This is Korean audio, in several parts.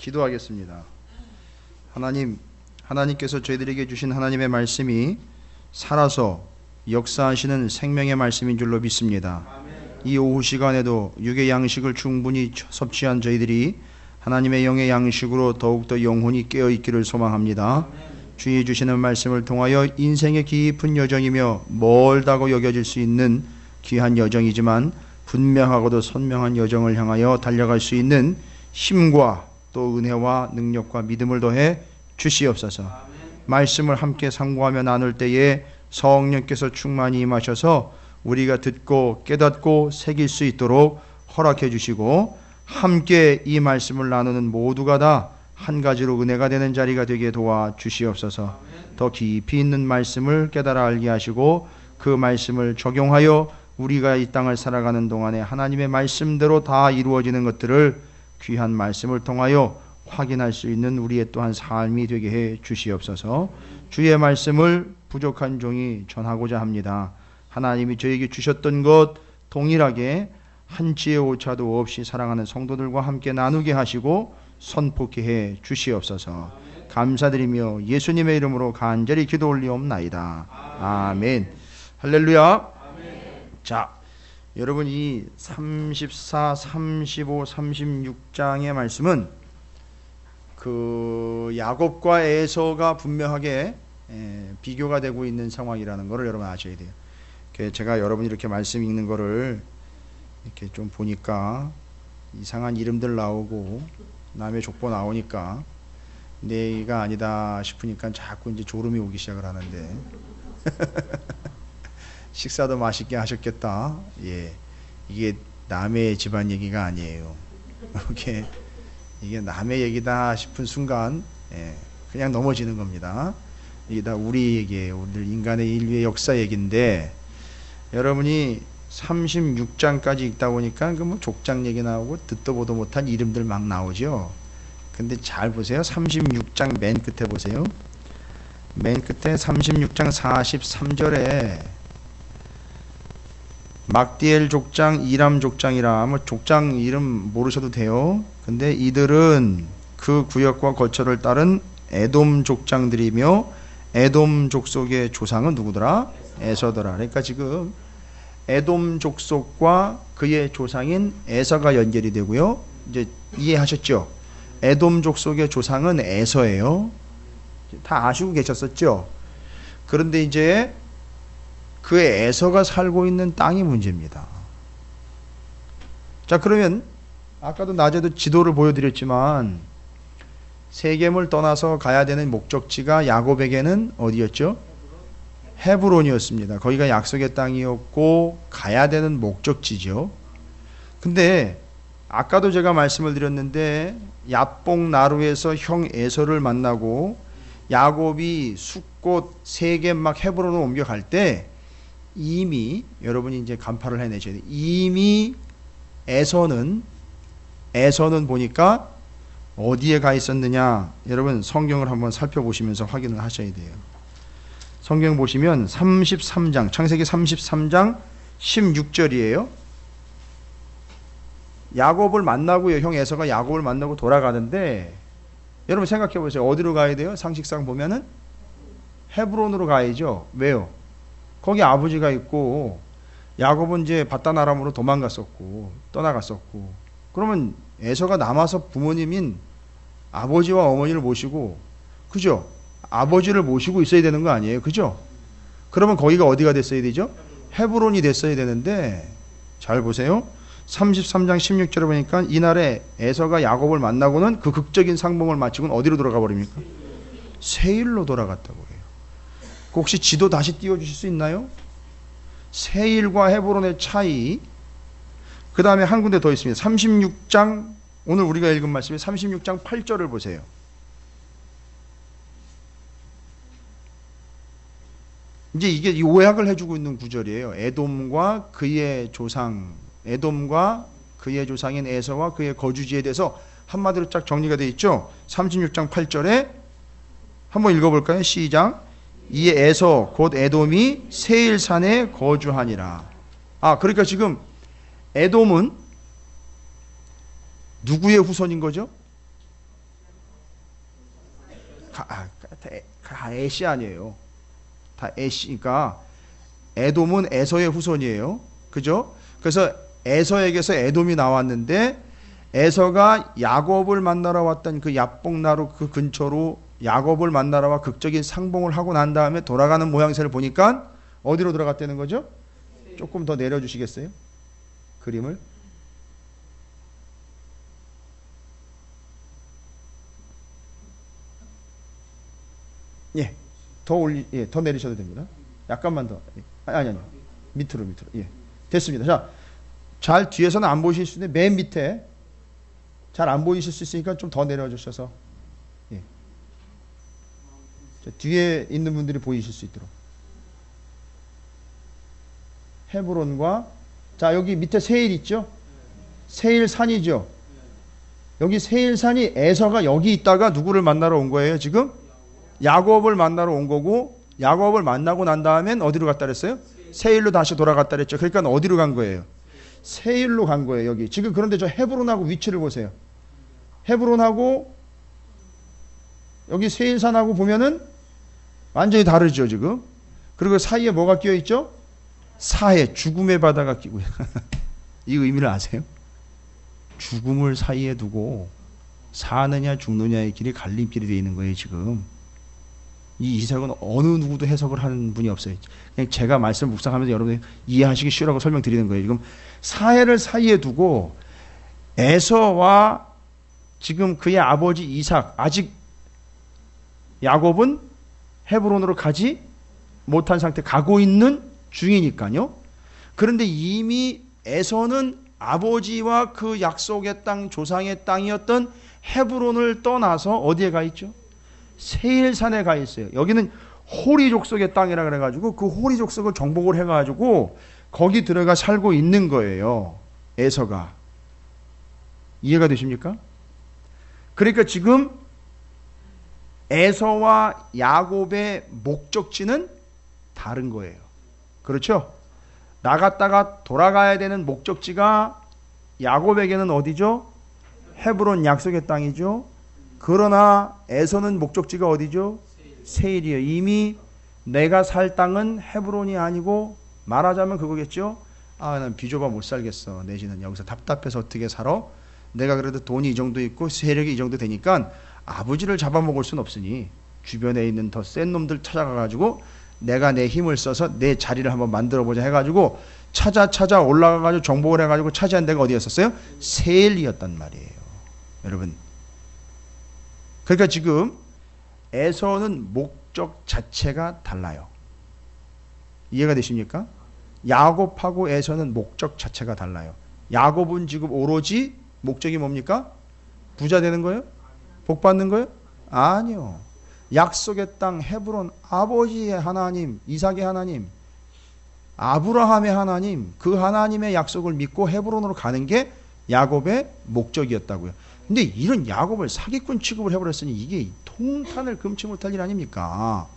기도하겠습니다. 하나님께서 저희들에게 주신 하나님의 말씀이 살아서 역사하시는 생명의 말씀인 줄로 믿습니다. 이 오후 시간에도 육의 양식을 충분히 섭취한 저희들이 하나님의 영의 양식으로 더욱더 영혼이 깨어있기를 소망합니다. 주의 주시는 말씀을 통하여 인생의 깊은 여정이며 멀다고 여겨질 수 있는 귀한 여정이지만 분명하고도 선명한 여정을 향하여 달려갈 수 있는 힘과 또 은혜와 능력과 믿음을 더해 주시옵소서. 말씀을 함께 상고하며 나눌 때에 성령께서 충만히 임하셔서 우리가 듣고 깨닫고 새길 수 있도록 허락해 주시고, 함께 이 말씀을 나누는 모두가 다 한 가지로 은혜가 되는 자리가 되게 도와 주시옵소서. 더 깊이 있는 말씀을 깨달아 알게 하시고 그 말씀을 적용하여 우리가 이 땅을 살아가는 동안에 하나님의 말씀대로 다 이루어지는 것들을 귀한 말씀을 통하여 확인할 수 있는 우리의 또한 삶이 되게 해 주시옵소서. 주의 말씀을 부족한 종이 전하고자 합니다. 하나님이 저에게 주셨던 것 동일하게 한치의 오차도 없이 사랑하는 성도들과 함께 나누게 하시고 선포케 해 주시옵소서. 감사드리며 예수님의 이름으로 간절히 기도 올리옵나이다. 아멘. 할렐루야. 자, 여러분, 이 34, 35, 36장의 말씀은 그 야곱과 에서가 분명하게 비교가 되고 있는 상황이라는 것을 여러분 아셔야 돼요. 제가 여러분이 이렇게 말씀 읽는 거를 이렇게 좀 보니까 이상한 이름들 나오고 남의 족보 나오니까 내가 아니다 싶으니까 자꾸 이제 졸음이 오기 시작을 하는데 식사도 맛있게 하셨겠다. 예, 이게 남의 집안 얘기가 아니에요. 이게 남의 얘기다 싶은 순간 그냥 넘어지는 겁니다. 이게 다 우리 얘기예요. 우리 인간의 인류의 역사 얘기인데, 여러분이 36장까지 읽다 보니까 그 뭐 족장 얘기 나오고 듣도 보도 못한 이름들 막 나오죠. 근데 잘 보세요. 36장 맨 끝에 보세요. 맨 끝에 36장 43절에 막디엘 족장, 이람 족장이라, 뭐 족장 이름 모르셔도 돼요. 근데 이들은 그 구역과 거처를 따른 에돔 족장들이며 에돔 족속의 조상은 누구더라? 에서더라. 그러니까 지금 에돔 족속과 그의 조상인 에서가 연결이 되고요. 이제 이해하셨죠? 에돔 족속의 조상은 에서예요. 다 아시고 계셨었죠? 그런데 이제 그 에서가 살고 있는 땅이 문제입니다. 자, 그러면 아까도 낮에도 지도를 보여드렸지만 세겜을 떠나서 가야 되는 목적지가 야곱에게는 어디였죠? 헤브론이었습니다. 거기가 약속의 땅이었고 가야 되는 목적지죠. 근데 아까도 제가 말씀을 드렸는데 야복 나루에서 형 에서를 만나고 야곱이 숫곳 세겜 막 헤브론으로 옮겨갈 때 이미 여러분이 이제 간파를 해내셔야 돼요. 이미 에서는 보니까 어디에 가 있었느냐? 여러분 성경을 한번 살펴보시면서 확인을 하셔야 돼요. 성경 보시면 33장, 창세기 33장 16절이에요. 야곱을 만나고요. 형 에서가 야곱을 만나고 돌아가는데, 여러분 생각해 보세요. 어디로 가야 돼요? 상식상 보면은 헤브론으로 가야죠. 왜요? 거기 아버지가 있고 야곱은 이제 바다나람으로 도망갔었고 떠나갔었고, 그러면 에서가 남아서 부모님인 아버지와 어머니를 모시고, 그죠? 아버지를 모시고 있어야 되는 거 아니에요? 그죠? 그러면 거기가 어디가 됐어야 되죠? 헤브론이 됐어야 되는데, 잘 보세요. 33장 16절에 보니까 이날에 에서가 야곱을 만나고는 그 극적인 상봉을 마치고는 어디로 돌아가 버립니까? 세일로 돌아갔다고 해요. 혹시 지도 다시 띄워주실 수 있나요? 세일과 헤브론의 차이. 그 다음에 한 군데 더 있습니다. 36장, 오늘 우리가 읽은 말씀이 36장 8절을 보세요. 이제 이게 요약을 해주고 있는 구절이에요. 에돔과 그의 조상인 에서와 그의 거주지에 대해서 한마디로 쫙 정리가 되어 있죠. 36장 8절에 한번 읽어볼까요? 시작. 이에 에서 곧 에돔이 세일산에 거주하니라. 그러니까 지금 에돔은 누구의 후손인 거죠? 다 에시 아니에요. 다 에시니까 에돔은 에서의 후손이에요. 그죠? 그래서 에서에게서 에돔이 나왔는데 에서가 야곱을 만나러 왔던 그 야복나루 그 근처로 야곱을 만나러 와 극적인 상봉을 하고 난 다음에 돌아가는 모양새를 보니까 어디로 들어갔다는 거죠? 조금 더 내려주시겠어요? 그림을. 예, 더 내리셔도 됩니다. 약간만 더. 아니요. 밑으로. 예, 됐습니다. 자, 잘 뒤에서는 안 보이실 수 있는데 맨 밑에 잘 안 보이실 수 있으니까 좀 더 내려주셔서 예. 자, 뒤에 있는 분들이 보이실 수 있도록. 헤브론과 자 여기 밑에 세일 있죠? 세일 산이죠. 여기 세일 산이 에서가 여기 있다가 누구를 만나러 온 거예요? 지금 야곱을 만나러 온 거고 야곱을 만나고 난 다음엔 어디로 갔다 그랬어요? 세일로 다시 돌아갔다 그랬죠. 그러니까 어디로 간 거예요? 세일로 간 거예요. 여기 지금. 그런데 저 헤브론하고 위치를 보세요. 헤브론하고 여기 세일산하고 보면은 완전히 다르죠 지금. 그리고 사이에 뭐가 끼어 있죠? 사해, 죽음의 바다가 끼고 이 의미를 아세요? 죽음을 사이에 두고 사느냐 죽느냐의 길이 갈림길이 되어 있는 거예요 지금. 이 해석은 어느 누구도 해석을 하는 분이 없어요. 그냥 제가 말씀 묵상하면서 여러분이 이해하시기 쉬우라고 설명드리는 거예요. 지금 사해를 사이에 두고 에서와 지금 그의 아버지 이삭, 아직 야곱은 헤브론으로 가지 못한 상태 가고 있는 중이니까요. 그런데 이미 에서는 아버지와 그 약속의 땅, 조상의 땅이었던 헤브론을 떠나서 어디에 가 있죠? 세일산에 가 있어요. 여기는 호리 족속의 땅이라 그래가지고 그 호리 족속을 정복을 해가지고 거기 들어가 살고 있는 거예요. 에서가. 이해가 되십니까? 그러니까 지금 에서와 야곱의 목적지는 다른 거예요. 그렇죠? 나갔다가 돌아가야 되는 목적지가 야곱에게는 어디죠? 헤브론 약속의 땅이죠. 그러나 에서는 목적지가 어디죠? 세일이에요. 이미 내가 살 땅은 헤브론이 아니고 말하자면 그거겠죠. 난 비좁아 못 살겠어. 내지는 여기서 답답해서 어떻게 살아? 내가 그래도 돈이 이 정도 있고 세력이 이 정도 되니까 아버지를 잡아먹을 순 없으니 주변에 있는 더 센 놈들 찾아가가지고 내가 내 힘을 써서 내 자리를 한번 만들어보자 해가지고 찾아 올라가가지고 정복을 해가지고 차지한 데가 어디였었어요? 세일이었단 말이에요. 여러분. 그러니까 지금 에서는 목적 자체가 달라요. 이해가 되십니까? 야곱하고 에서는 목적 자체가 달라요. 야곱은 지금 오로지 목적이 뭡니까? 부자 되는 거예요? 복 받는 거예요? 아니요. 약속의 땅 헤브론, 아버지의 하나님, 이삭의 하나님, 아브라함의 하나님, 그 하나님의 약속을 믿고 헤브론으로 가는 게 야곱의 목적이었다고요. 근데 이런 야곱을 사기꾼 취급을 해버렸으니 이게 통탄을 금치 못할 일 아닙니까?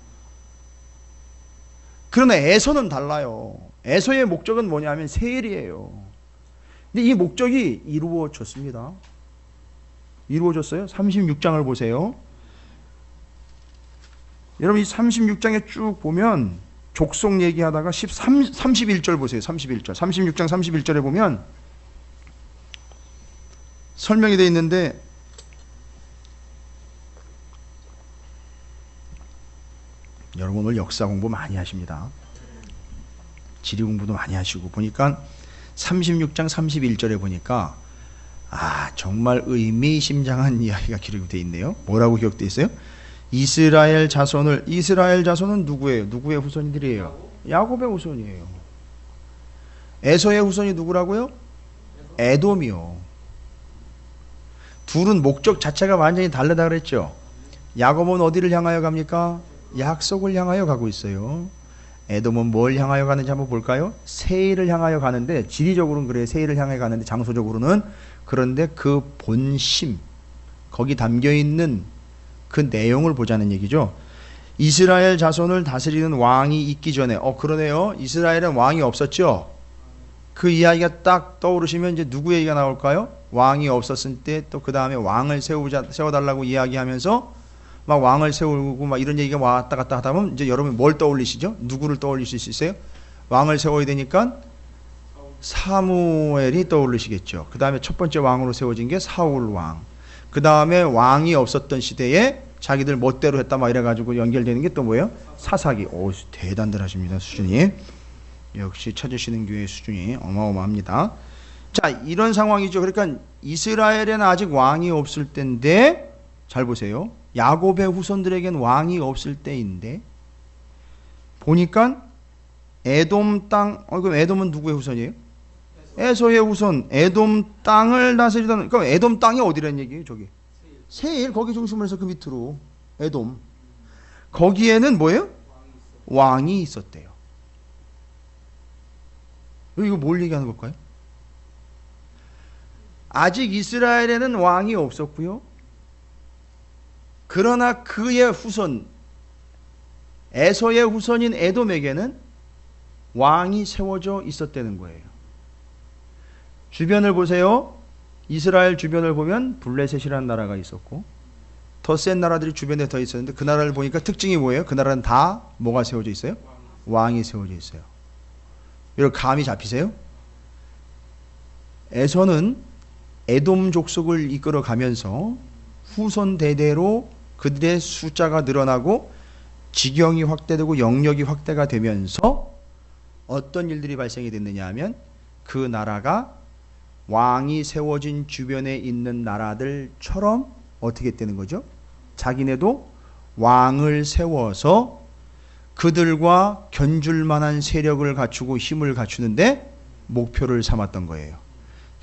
그러나 에서는 달라요. 에서의 목적은 뭐냐면 세일이에요. 근데 이 목적이 이루어졌습니다. 이루어졌어요. 36장을 보세요. 여러분 이 36장에 쭉 보면 족속 얘기하다가 31절 보세요. 31절. 36장 31절에 보면 설명이 되어 있는데 여러분 오늘 역사 공부 많이 하십니다. 지리 공부도 많이 하시고 보니까 36장 31절에 보니까 정말 의미심장한 이야기가 기록이 되어 있네요. 뭐라고 기록되어 있어요? 이스라엘 자손은 누구예요? 누구의 후손들이에요? 야곱의 후손이에요. 에서의 후손이 누구라고요? 에돔이요. 둘은 목적 자체가 완전히 다르다 그랬죠. 야곱은 어디를 향하여 갑니까? 약속을 향하여 가고 있어요. 에돔은 뭘 향하여 가는지 한번 볼까요? 세일을 향하여 가는데 지리적으로는 그래요. 세일을 향해 가는데 장소적으로는 그런데 그 본심 거기 담겨있는 그 내용을 보자는 얘기죠. 이스라엘 자손을 다스리는 왕이 있기 전에 그러네요. 이스라엘은 왕이 없었죠. 그 이야기가 딱 떠오르시면 이제 누구 얘기가 나올까요? 왕이 없었을 때 또 그 다음에 왕을 세워달라고 이야기하면서 막 왕을 세우고 막 이런 얘기가 왔다 갔다 하다 보면 이제 여러분 뭘 떠올리시죠? 누구를 떠올리실 수 있어요? 왕을 세워야 되니까 사무엘이 떠올리시겠죠. 그 다음에 첫 번째 왕으로 세워진 게 사울 왕. 그 다음에 왕이 없었던 시대에 자기들 멋대로 했다 막 이래가지고 연결되는 게 또 뭐예요? 사사기. 오, 대단들 하십니다. 수준이. 역시 찾으시는 교회의 수준이 어마어마합니다. 자, 이런 상황이죠. 그러니까 이스라엘에는 아직 왕이 없을 때인데, 잘 보세요. 야곱의 후손들에겐 왕이 없을 때인데, 보니까 에돔 땅, 그럼 에돔은 누구의 후손이에요? 에서의 후손. 에돔 땅을 다스리던, 그럼 에돔 땅이 어디라는 얘기예요, 저기? 세일, 거기 중심으로 해서 그 밑으로. 에돔. 거기에는 뭐예요? 왕이 있었대요. 이거 뭘 얘기하는 걸까요? 아직 이스라엘에는 왕이 없었고요. 그러나 그의 후손, 에서의 후손인 에돔에게는 왕이 세워져 있었다는 거예요. 주변을 보세요. 이스라엘 주변을 보면 블레셋이라는 나라가 있었고 더 센 나라들이 주변에 더 있었는데 그 나라를 보니까 특징이 뭐예요? 그 나라는 다 뭐가 세워져 있어요? 왕이 세워져 있어요. 이렇게 감이 잡히세요? 에서는 에돔 족속을 이끌어 가면서 후손 대대로 그들의 숫자가 늘어나고 지경이 확대되고 영역이 확대가 되면서 어떤 일들이 발생이 됐느냐 하면 그 나라가 왕이 세워진 주변에 있는 나라들처럼 어떻게 되는 거죠? 자기네도 왕을 세워서 그들과 견줄 만한 세력을 갖추고 힘을 갖추는데 목표를 삼았던 거예요.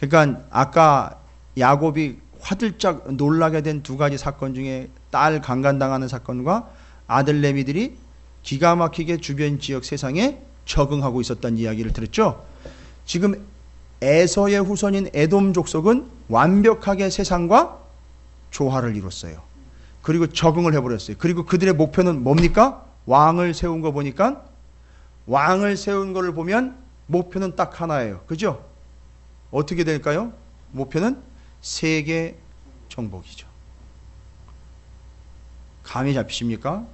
그러니까 아까 야곱이 화들짝 놀라게 된 두 가지 사건 중에 딸 강간당하는 사건과 아들 레미들이 기가 막히게 주변 지역 세상에 적응하고 있었다는 이야기를 들었죠. 지금 에서의 후손인 에돔 족속은 완벽하게 세상과 조화를 이뤘어요. 그리고 적응을 해버렸어요. 그리고 그들의 목표는 뭡니까? 왕을 세운 거 보니까 왕을 세운 거를 보면 목표는 딱 하나예요. 그죠? 어떻게 될까요? 목표는 세계 정복이죠. 감이 잡히십니까?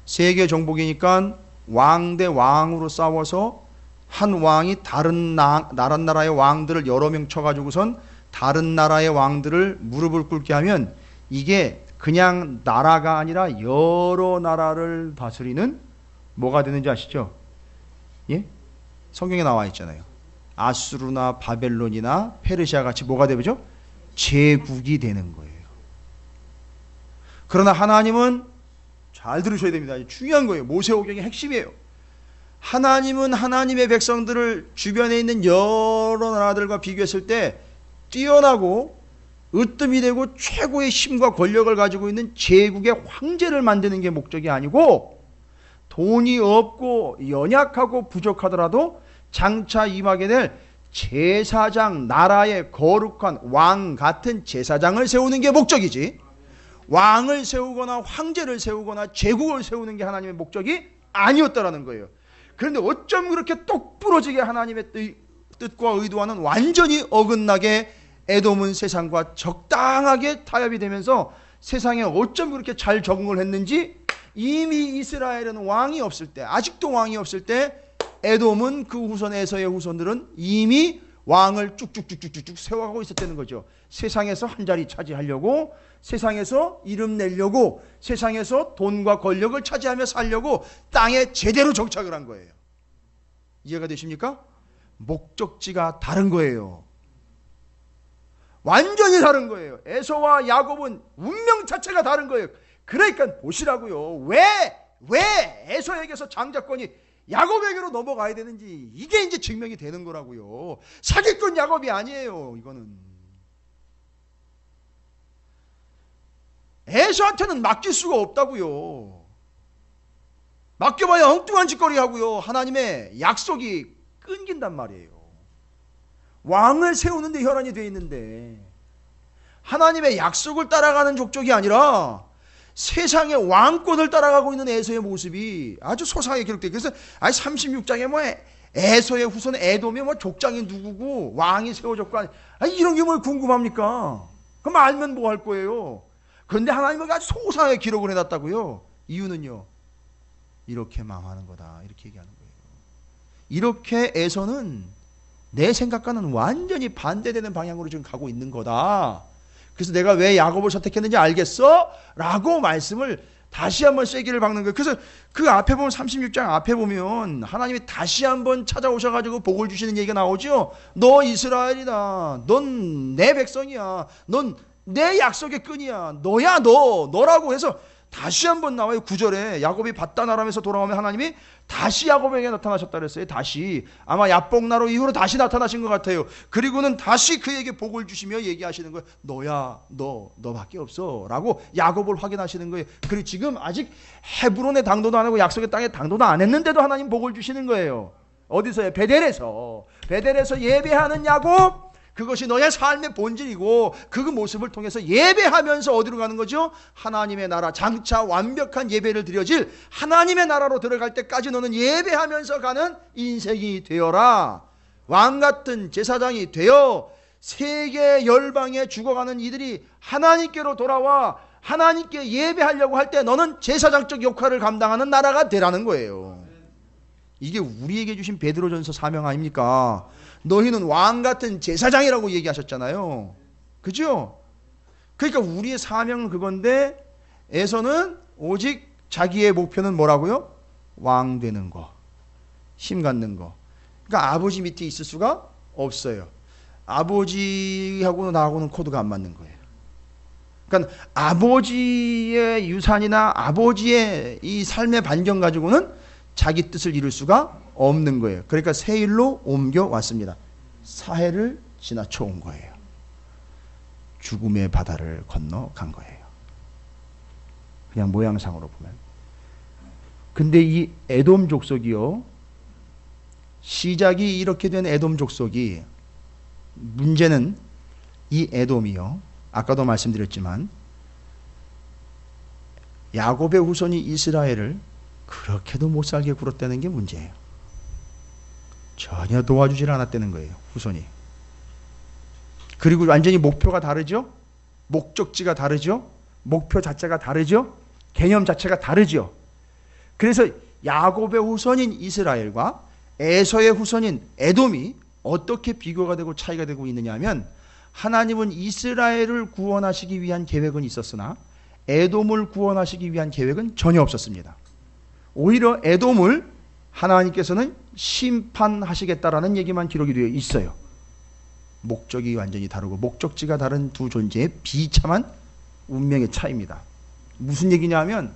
세계 정복이니까 왕 대 왕으로 싸워서 한 왕이 다른 나라의 왕들을 여러 명 쳐가지고선 다른 나라의 왕들을 무릎을 꿇게 하면 이게 그냥 나라가 아니라 여러 나라를 다스리는 뭐가 되는지 아시죠? 예? 성경에 나와 있잖아요. 아수르나 바벨론이나 페르시아 같이 뭐가 되죠? 제국이 되는 거예요. 그러나 하나님은 잘 들으셔야 됩니다. 중요한 거예요. 모세오경의 핵심이에요. 하나님은 하나님의 백성들을 주변에 있는 여러 나라들과 비교했을 때 뛰어나고 으뜸이 되고 최고의 힘과 권력을 가지고 있는 제국의 황제를 만드는 게 목적이 아니고 돈이 없고 연약하고 부족하더라도 장차 임하게 될 제사장, 나라의 거룩한 왕 같은 제사장을 세우는 게 목적이지, 왕을 세우거나 황제를 세우거나 제국을 세우는 게 하나님의 목적이 아니었다라는 거예요. 그런데 어쩜 그렇게 똑부러지게 하나님의 뜻과 의도와는 완전히 어긋나게 에돔은 세상과 적당하게 타협이 되면서 세상에 어쩜 그렇게 잘 적응을 했는지, 이미 이스라엘은 왕이 없을 때, 아직도 왕이 없을 때 에돔은 그 후손 에서의 후손들은 이미 왕을 쭉쭉쭉쭉쭉 세워가고 있었다는 거죠. 세상에서 한 자리 차지하려고, 세상에서 이름 내려고, 세상에서 돈과 권력을 차지하며 살려고 땅에 제대로 정착을 한 거예요. 이해가 되십니까? 목적지가 다른 거예요. 완전히 다른 거예요. 에서와 야곱은 운명 자체가 다른 거예요. 그러니까 보시라고요. 왜 에서에게서 장자권이 야곱에게로 넘어가야 되는지, 이게 이제 증명이 되는 거라고요. 사기꾼 야곱이 아니에요. 이거는 에서한테는 맡길 수가 없다고요. 맡겨봐야 엉뚱한 짓거리 하고요. 하나님의 약속이 끊긴단 말이에요. 왕을 세우는데 혈안이 되어 있는데 하나님의 약속을 따라가는 족적이 아니라 세상의 왕권을 따라가고 있는 에서의 모습이 아주 소상하게 기록돼요. 그래서 36장에 뭐 에서의 후손 에돔이 뭐 족장이 누구고 왕이 세워졌고, 이런 게 뭘 궁금합니까? 그럼 알면 뭐 할 거예요? 그런데 하나님은 아주 소상하게 기록을 해놨다고요. 이유는요, 이렇게 망하는 거다, 이렇게 얘기하는 거예요. 이렇게 에서는 내 생각과는 완전히 반대되는 방향으로 지금 가고 있는 거다. 그래서 내가 왜 야곱을 선택했는지 알겠어? 라고 말씀을 다시 한번 쐐기를 박는 거예요. 그래서 그 앞에 보면 36장 앞에 보면 하나님이 다시 한번 찾아오셔가지고 복을 주시는 얘기가 나오죠. 너 이스라엘이다. 넌 내 백성이야. 넌 내 약속의 끈이야. 너야 너라고 해서 다시 한번 나와요. 9절에 야곱이 밧단아람에서 돌아오면 하나님이 다시 야곱에게 나타나셨다 그랬어요. 다시 아마 야복나루 이후로 다시 나타나신 것 같아요. 그리고는 다시 그에게 복을 주시며 얘기하시는 거예요. 너야 너밖에 없어 라고 야곱을 확인하시는 거예요. 그리고 지금 아직 헤브론의 당도도 안 하고 약속의 땅에 당도도 안 했는데도 하나님 복을 주시는 거예요. 어디서요? 베델에서 예배하는 야곱, 그것이 너의 삶의 본질이고 그 모습을 통해서 예배하면서 어디로 가는 거죠? 하나님의 나라, 장차 완벽한 예배를 드려질 하나님의 나라로 들어갈 때까지 너는 예배하면서 가는 인생이 되어라. 왕같은 제사장이 되어 세계 열방에 죽어가는 이들이 하나님께로 돌아와 하나님께 예배하려고 할 때 너는 제사장적 역할을 감당하는 나라가 되라는 거예요. 이게 우리에게 주신 베드로전서 사명 아닙니까? 너희는 왕같은 제사장이라고 얘기하셨잖아요. 그죠? 그러니까 우리의 사명은 그건데 에서는 오직 자기의 목표는 뭐라고요? 왕 되는 거, 힘 갖는 거. 그러니까 아버지 밑에 있을 수가 없어요. 아버지하고 나하고는 코드가 안 맞는 거예요. 그러니까 아버지의 유산이나 아버지의 이 삶의 반경 가지고는 자기 뜻을 이룰 수가 없는 거예요. 그러니까 새 일로 옮겨왔습니다. 사해를 지나쳐 온 거예요. 죽음의 바다를 건너간 거예요. 그냥 모양상으로 보면. 근데 이 에돔 족속이요, 시작이 이렇게 된 에돔 족속이, 문제는 이 에돔이요, 아까도 말씀드렸지만 야곱의 후손이 이스라엘을 그렇게도 못 살게 굴었다는 게 문제예요. 전혀 도와주질 않았다는 거예요, 후손이. 그리고 완전히 목표가 다르죠? 목적지가 다르죠? 목표 자체가 다르죠? 개념 자체가 다르죠? 그래서 야곱의 후손인 이스라엘과 에서의 후손인 에돔이 어떻게 비교가 되고 차이가 되고 있느냐 하면, 하나님은 이스라엘을 구원하시기 위한 계획은 있었으나 에돔을 구원하시기 위한 계획은 전혀 없었습니다. 오히려 에돔을 하나님께서는 심판하시겠다라는 얘기만 기록이 되어 있어요. 목적이 완전히 다르고 목적지가 다른 두 존재의 비참한 운명의 차이입니다. 무슨 얘기냐면,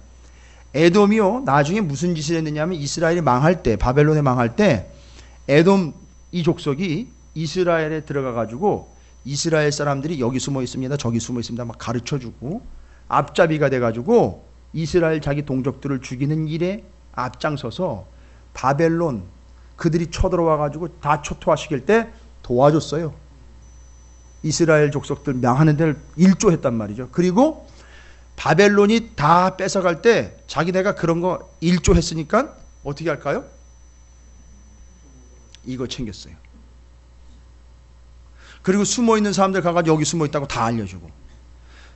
에돔이요, 나중에 무슨 짓을 했느냐면, 이스라엘이 망할 때, 바벨론에 망할 때 에돔 이 족속이 이스라엘에 들어가 가지고 이스라엘 사람들이 여기 숨어 있습니다, 저기 숨어 있습니다 막 가르쳐주고 앞잡이가 돼가지고 이스라엘 자기 동족들을 죽이는 일에 앞장서서 바벨론 그들이 쳐들어와 가지고 다 초토화시킬 때 도와줬어요. 이스라엘 족속들 명하는 데를 일조했단 말이죠. 그리고 바벨론이 다 뺏어갈 때 자기네가 그런 거 일조했으니까 어떻게 할까요? 이거 챙겼어요. 그리고 숨어있는 사람들 가가지고 여기 숨어있다고 다 알려주고,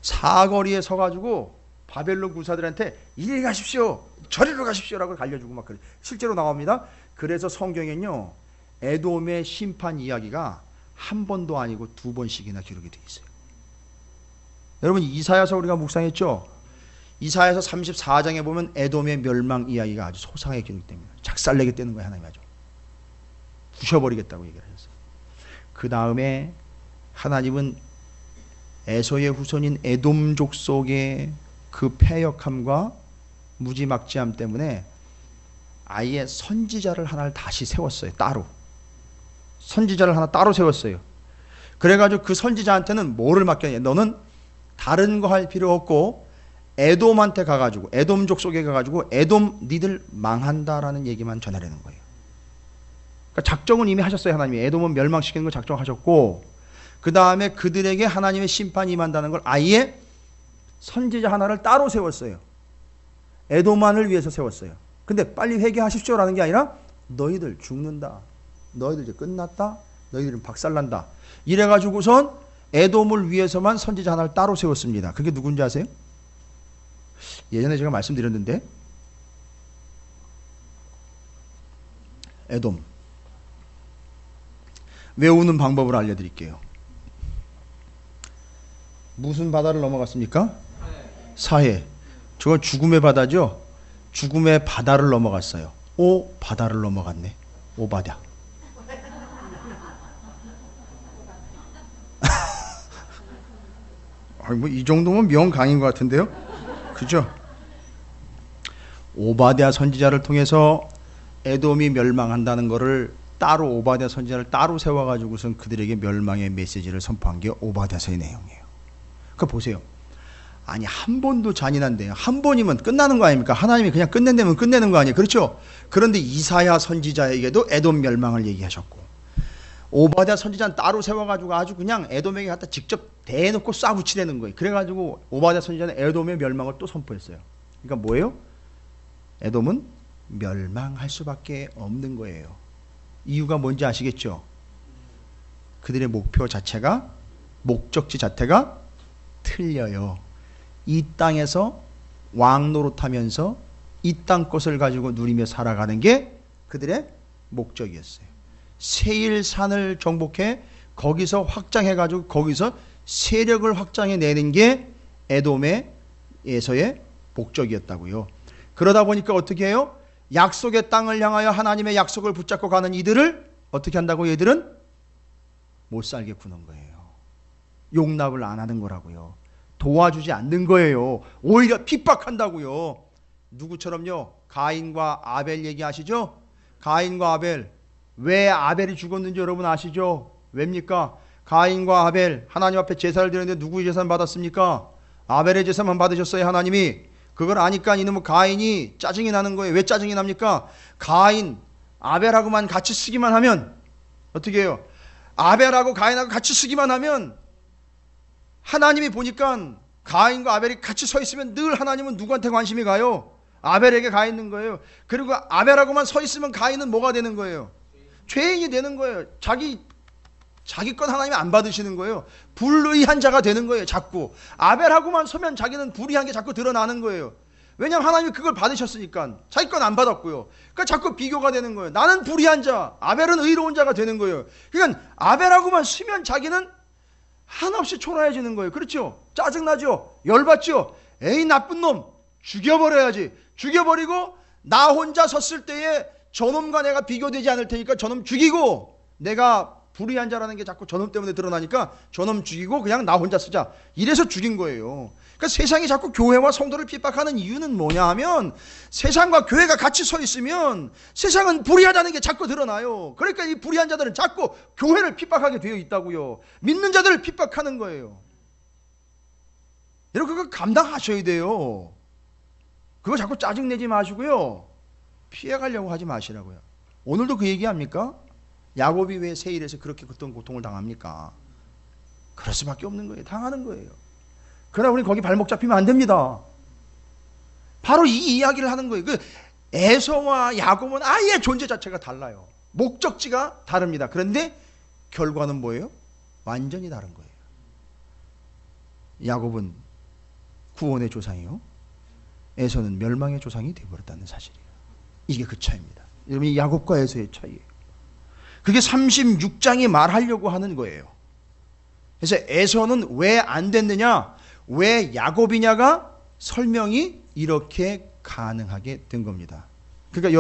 사거리에 서가지고 바벨론 군사들한테 이리 가십시오, 저리로 가십시오라고 알려주고 막 그래. 실제로 나옵니다. 그래서 성경에는요, 에돔의 심판 이야기가 한 번도 아니고 두 번씩이나 기록이 되어 있어요. 여러분, 이사야서 우리가 묵상했죠? 이사야서 34장에 보면 에돔의 멸망 이야기가 아주 소상하게 기록됩니다. 작살내겠다는 거예요. 하나님 아주 부셔버리겠다고 얘기를 했어요. 그 다음에 하나님은 에서의 후손인 에돔 족속의 그 패역함과 무지막지함 때문에 아예 선지자를 하나를 다시 세웠어요. 따로 선지자를 하나 따로 세웠어요. 그래가지고 그 선지자한테는 뭐를 맡겼냐, 너는 다른 거 할 필요 없고 에돔한테 가가지고, 에돔 족속에 가가지고 에돔 니들 망한다라는 얘기만 전하려는 거예요. 그러니까 작정은 이미 하셨어요. 하나님이 에돔은 멸망시키는 걸 작정하셨고, 그 다음에 그들에게 하나님의 심판이 임한다는 걸 아예 선지자 하나를 따로 세웠어요. 에돔만을 위해서 세웠어요. 근데 빨리 회개하십시오라는 게 아니라 너희들 죽는다, 너희들 이제 끝났다, 너희들은 박살난다, 이래가지고선 에돔을 위해서만 선지자 하나를 따로 세웠습니다. 그게 누군지 아세요? 예전에 제가 말씀드렸는데 에돔 외우는 방법을 알려드릴게요. 무슨 바다를 넘어갔습니까? 사해. 저건 죽음의 바다죠? 죽음의 바다를 넘어갔어요. 오 바다를 넘어갔네. 오바댜. 뭐 이 정도면 명강인 것 같은데요? 그죠? 오바댜 선지자를 통해서 에돔이 멸망한다는 것을 따로 오바댜 선지자를 따로 세워가지고선 그들에게 멸망의 메시지를 선포한 게 오바댜서의 내용이에요. 그거 보세요. 아니 한 번도 잔인한데요. 한 번이면 끝나는 거 아닙니까? 하나님이 그냥 끝낸다면 끝내는 거 아니에요. 그렇죠? 그런데 이사야 선지자에게도 에돔 멸망을 얘기하셨고 오바댜 선지자는 따로 세워가지고 아주 그냥 에돔에게 갖다 직접 대놓고 쏴붙이려는 거예요. 그래가지고 오바댜 선지자는 에돔의 멸망을 또 선포했어요. 그러니까 뭐예요? 에돔은 멸망할 수밖에 없는 거예요. 이유가 뭔지 아시겠죠? 그들의 목표 자체가, 목적지 자체가 틀려요. 이 땅에서 왕 노릇하면서 이 땅 것을 가지고 누리며 살아가는 게 그들의 목적이었어요. 세일산을 정복해 거기서 확장해가지고 거기서 세력을 확장해내는 게 에돔에서의 목적이었다고요. 그러다 보니까 어떻게 해요? 약속의 땅을 향하여 하나님의 약속을 붙잡고 가는 이들을 어떻게 한다고? 얘들은 못 살게 구는 거예요. 용납을 안 하는 거라고요. 도와주지 않는 거예요. 오히려 핍박한다고요. 누구처럼요? 가인과 아벨 얘기하시죠? 가인과 아벨. 왜 아벨이 죽었는지 여러분 아시죠? 왜입니까? 가인과 아벨 하나님 앞에 제사를 드렸는데 누구의 제사만 받았습니까? 아벨의 제사만 받으셨어요. 하나님이. 그걸 아니까 이놈의 가인이 짜증이 나는 거예요. 왜 짜증이 납니까? 가인, 아벨하고만 같이 쓰기만 하면 어떻게 해요? 아벨하고 가인하고 같이 쓰기만 하면 하나님이 보니까 가인과 아벨이 같이 서 있으면 늘 하나님은 누구한테 관심이 가요? 아벨에게 가 있는 거예요. 그리고 아벨하고만 서 있으면 가인은 뭐가 되는 거예요? 죄인이 되는 거예요. 자기 건 하나님이 안 받으시는 거예요. 불의한 자가 되는 거예요. 자꾸 아벨하고만 서면 자기는 불의한 게 자꾸 드러나는 거예요. 왜냐하면 하나님이 그걸 받으셨으니까. 자기 건 안 받았고요. 그러니까 자꾸 비교가 되는 거예요. 나는 불의한 자, 아벨은 의로운 자가 되는 거예요. 그러니까 아벨하고만 서면 자기는 한없이 초라해지는 거예요. 그렇죠? 짜증나죠? 열받죠? 에이 나쁜 놈 죽여버려야지. 죽여버리고 나 혼자 섰을 때에 저놈과 내가 비교되지 않을 테니까 저놈 죽이고, 내가 불의한 자라는 게 자꾸 저놈 때문에 드러나니까 저놈 죽이고 그냥 나 혼자 쓰자. 이래서 죽인 거예요. 그러니까 세상이 자꾸 교회와 성도를 핍박하는 이유는 뭐냐 하면 세상과 교회가 같이 서 있으면 세상은 불의하다는 게 자꾸 드러나요. 그러니까 이 불의한 자들은 자꾸 교회를 핍박하게 되어 있다고요. 믿는 자들을 핍박하는 거예요. 여러분 그거 감당하셔야 돼요. 그거 자꾸 짜증내지 마시고요. 피해가려고 하지 마시라고요. 오늘도 그 얘기합니까? 야곱이 왜 세일에서 그렇게 어떤 고통을 당합니까? 그럴 수밖에 없는 거예요. 당하는 거예요. 그러나 우리 거기 발목 잡히면 안 됩니다. 바로 이 이야기를 하는 거예요. 그 에서와 야곱은 아예 존재 자체가 달라요. 목적지가 다릅니다. 그런데 결과는 뭐예요? 완전히 다른 거예요. 야곱은 구원의 조상이요, 에서는 멸망의 조상이 되어버렸다는 사실이에요. 이게 그 차이입니다. 여러분, 이 야곱과 에서의 차이예요. 그게 36장이 말하려고 하는 거예요. 그래서 에서는 왜 안 됐느냐, 왜 야곱이냐가 설명이 이렇게 가능하게 된 겁니다. 그러니까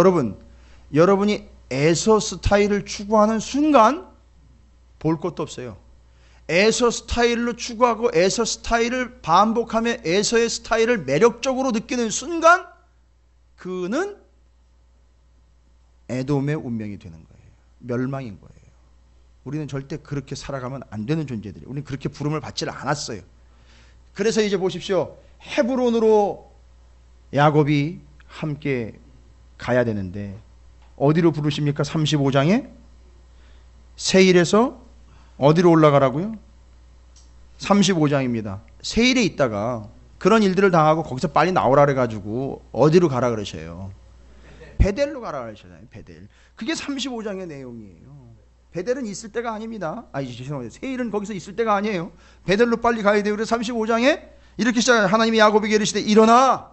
여러분이 에서 스타일을 추구하는 순간 볼 것도 없어요. 에서 스타일로 추구하고 에서 스타일을 반복하며 에서의 스타일을 매력적으로 느끼는 순간 그는 에돔의 운명이 되는 거예요. 멸망인 거예요. 우리는 절대 그렇게 살아가면 안 되는 존재들이에요. 우리는 그렇게 부름을 받지를 않았어요. 그래서 이제 보십시오. 헤브론으로 야곱이 함께 가야 되는데 어디로 부르십니까? 35장에 세일에서 어디로 올라가라고요? 35장입니다. 세일에 있다가 그런 일들을 당하고 거기서 빨리 나오라 그래가지고 어디로 가라 그러셔요? 베델로 가라 그러셔요. 베델. 그게 35장의 내용이에요. 베델은 있을 때가 아닙니다. 죄송합니다. 세일은 거기서 있을 때가 아니에요. 베델로 빨리 가야 돼요. 그래서 35장에 이렇게 시작. 하나님이 야곱에게 이르시되 일어나.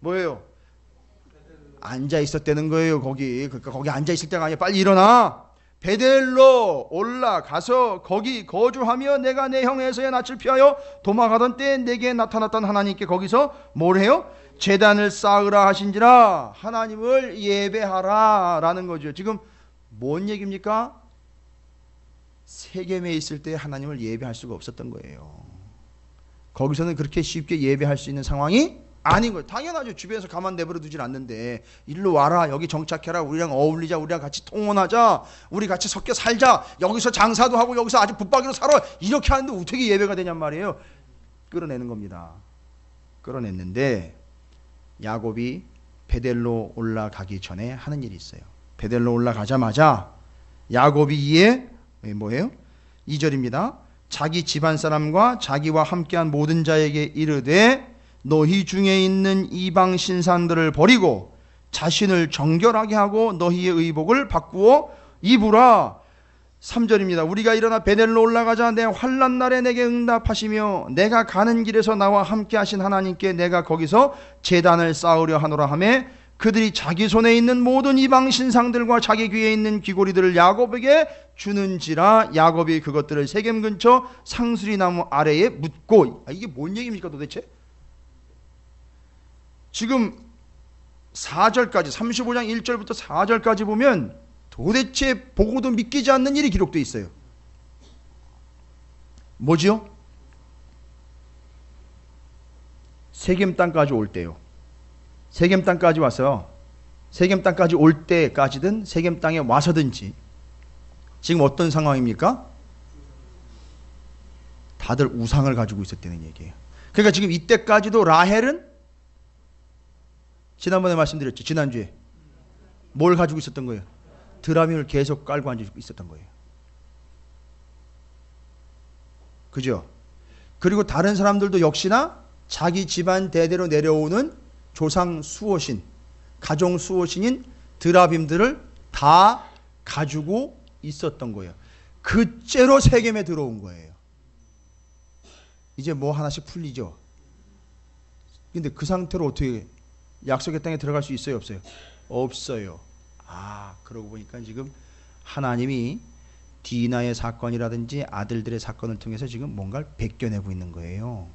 뭐예요? 앉아 있었다는 거예요. 그러니까 거기 앉아 있을 때가 아니야. 빨리 일어나. 베델로 올라가서 거기 거주하며 내가 내 형 에서의 낯을 피하여 도망하던 때에 내게 나타났던 하나님께 거기서 뭘 해요? 제단을 쌓으라 하신지라. 하나님을 예배하라 라는 거죠. 지금 뭔 얘기입니까? 세겜에 있을 때 하나님을 예배할 수가 없었던 거예요. 거기서는 그렇게 쉽게 예배할 수 있는 상황이 아닌 거예요. 당연하죠. 주변에서 가만 내버려 두질 않는데 일로 와라. 여기 정착해라. 우리랑 어울리자. 우리랑 같이 통혼하자. 우리 같이 섞여 살자. 여기서 장사도 하고 여기서 아주 붙박이로 살아. 이렇게 하는데 어떻게 예배가 되냔 말이에요. 끌어내는 겁니다. 끌어냈는데 야곱이 베델로 올라가기 전에 하는 일이 있어요. 베델로 올라가자마자 야곱이 이에 뭐예요? 2절입니다. 자기 집안 사람과 자기와 함께한 모든 자에게 이르되 너희 중에 있는 이방 신상들을 버리고 자신을 정결하게 하고 너희의 의복을 바꾸어 입으라. 3절입니다. 우리가 일어나 베델로 올라가자. 내 환난 날에 내게 응답하시며 내가 가는 길에서 나와 함께 하신 하나님께 내가 거기서 제단을 쌓으려 하노라 하매 그들이 자기 손에 있는 모든 이방 신상들과 자기 귀에 있는 귀고리들을 야곱에게 주는지라. 야곱이 그것들을 세겜 근처 상수리 나무 아래에 묻고. 이게 뭔 얘기입니까 도대체? 지금 4절까지 35장 1절부터 4절까지 보면 도대체 보고도 믿기지 않는 일이 기록되어 있어요. 뭐지요? 세겜 땅까지 올 때요. 세겜 땅까지 와서 세겜 땅까지 올 때까지든 세겜 땅에 와서든지 지금 어떤 상황입니까? 다들 우상을 가지고 있었다는 얘기예요. 그러니까 지금 이때까지도 라헬은 지난번에 말씀드렸죠. 지난주에 뭘 가지고 있었던 거예요? 드라밈을 계속 깔고 앉아 있었던 거예요. 그죠? 그리고 다른 사람들도 역시나 자기 집안 대대로 내려오는 조상 수호신, 가정 수호신인 드라빔들을 다 가지고 있었던 거예요. 그 째로 세겜에 들어온 거예요. 이제 뭐 하나씩 풀리죠. 근데 그 상태로 어떻게 약속의 땅에 들어갈 수 있어요? 없어요? 없어요. 그러고 보니까 지금 하나님이 디나의 사건이라든지 아들들의 사건을 통해서 지금 뭔가를 벗겨내고 있는 거예요.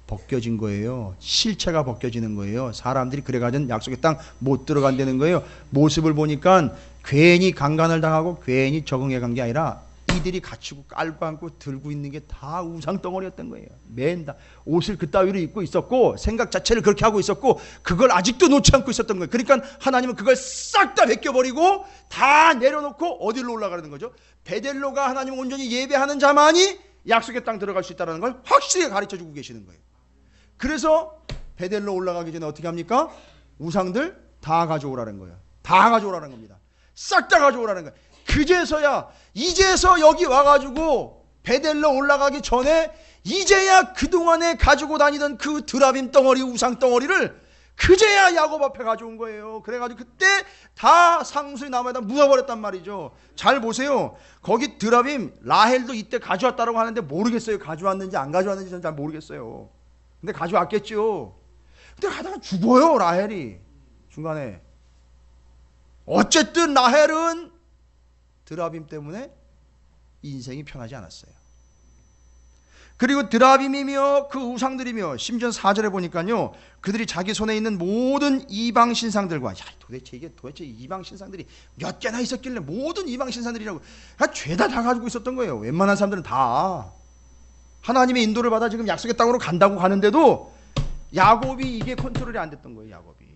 벗겨진 거예요. 실체가 벗겨지는 거예요. 사람들이 그래가지고 약속의 땅 못 들어간다는 거예요. 모습을 보니까 괜히 강간을 당하고 괜히 적응해 간 게 아니라 이들이 갖추고 깔고 앉고 들고 있는 게 다 우상덩어리였던 거예요. 맨다 옷을 그따위로 입고 있었고 생각 자체를 그렇게 하고 있었고 그걸 아직도 놓지 않고 있었던 거예요. 그러니까 하나님은 그걸 싹 다 벗겨버리고 다 내려놓고 어디로 올라가는 거죠? 베델로가 하나님을 온전히 예배하는 자만이 약속의 땅 들어갈 수 있다는 걸 확실히 가르쳐주고 계시는 거예요. 그래서 베델로 올라가기 전에 어떻게 합니까? 우상들 다 가져오라는 거예요. 다 가져오라는 겁니다. 싹 다 가져오라는 거예요. 그제서야 이제서 여기 와가지고 베델로 올라가기 전에 이제야 그동안에 가지고 다니던 그 드라빔 덩어리 우상 덩어리를 그제야 야곱 앞에 가져온 거예요. 그래가지고 그때 다 상수리 나무에다 묻어버렸단 말이죠. 잘 보세요. 거기 드라빔 라헬도 이때 가져왔다고 하는데 모르겠어요. 가져왔는지 안 가져왔는지 저는 잘 모르겠어요. 근데 가져왔겠죠. 근데 가다가 죽어요. 라헬이 중간에. 어쨌든 라헬은 드라빔 때문에 인생이 편하지 않았어요. 그리고 드라빔이며 그 우상들이며 심지어 4절에 보니까요, 그들이 자기 손에 있는 모든 이방 신상들과, 도대체 이방 신상들이 몇 개나 있었길래 모든 이방 신상들이라고, 죄다 다 가지고 있었던 거예요. 웬만한 사람들은 다 하나님의 인도를 받아 지금 약속의 땅으로 간다고 가는데도 야곱이 이게 컨트롤이 안 됐던 거예요. 야곱이.